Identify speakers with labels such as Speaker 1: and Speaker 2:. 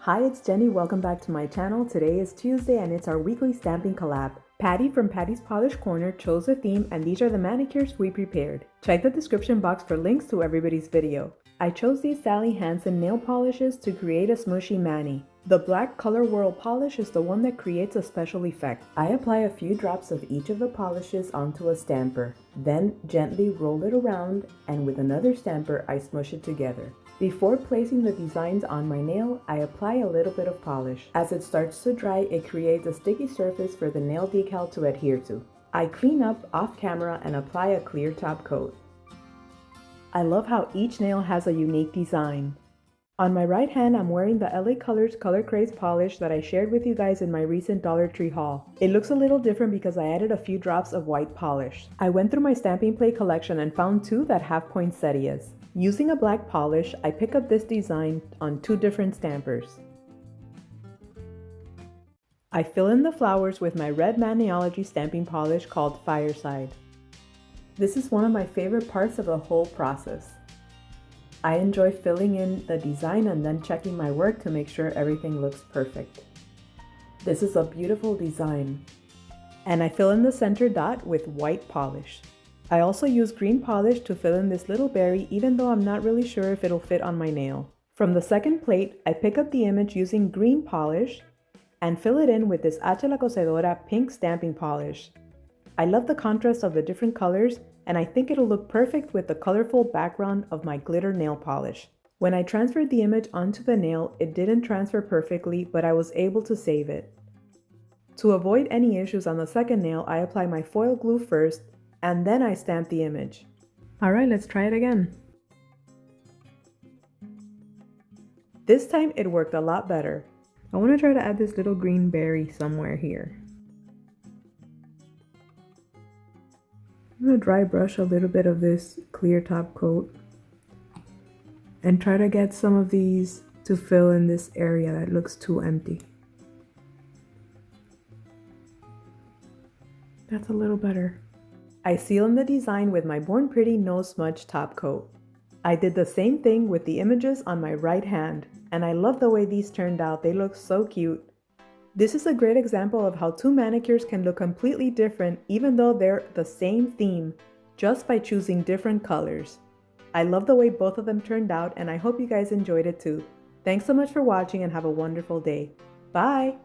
Speaker 1: Hi, it's Jenny. Welcome back to my channel. Today is Tuesday and it's our weekly stamping collab. Patty from Patty's Polish Corner chose a theme and these are the manicures we prepared. Check the description box for links to everybody's video. I chose these Sally Hansen nail polishes to create a smushy mani. The black color Whirl polish is the one that creates a special effect. I apply a few drops of each of the polishes onto a stamper, then gently roll it around and with another stamper I smush it together. Before placing the designs on my nail, I apply a little bit of polish. As it starts to dry, it creates a sticky surface for the nail decal to adhere to. I clean up off camera and apply a clear top coat. I love how each nail has a unique design. On my right hand, I'm wearing the LA Colors Color Craze polish that I shared with you guys in my recent Dollar Tree haul. It looks a little different because I added a few drops of white polish. I went through my stamping plate collection and found two that have poinsettias. Using a black polish, I pick up this design on two different stampers. I fill in the flowers with my red Maniology stamping polish called Fireside. This is one of my favorite parts of the whole process. I enjoy filling in the design and then checking my work to make sure everything looks perfect. This is a beautiful design. And I fill in the center dot with white polish. I also use green polish to fill in this little berry even though I'm not really sure if it'll fit on my nail. From the second plate, I pick up the image using green polish and fill it in with this COSEDORA pink stamping polish. I love the contrast of the different colors and I think it'll look perfect with the colorful background of my glitter nail polish. When I transferred the image onto the nail, it didn't transfer perfectly, but I was able to save it. To avoid any issues on the second nail, I apply my foil glue first and then I stamp the image. Alright, let's try it again. This time it worked a lot better. I want to try to add this little green berry somewhere here. I'm going to dry brush a little bit of this clear top coat and try to get some of these to fill in this area that looks too empty. That's a little better. I seal in the design with my Born Pretty No Smudge top coat. I did the same thing with the images on my right hand, and I love the way these turned out. They look so cute. This is a great example of how two manicures can look completely different even though they're the same theme, just by choosing different colors. I love the way both of them turned out, and I hope you guys enjoyed it too. Thanks so much for watching and have a wonderful day. Bye!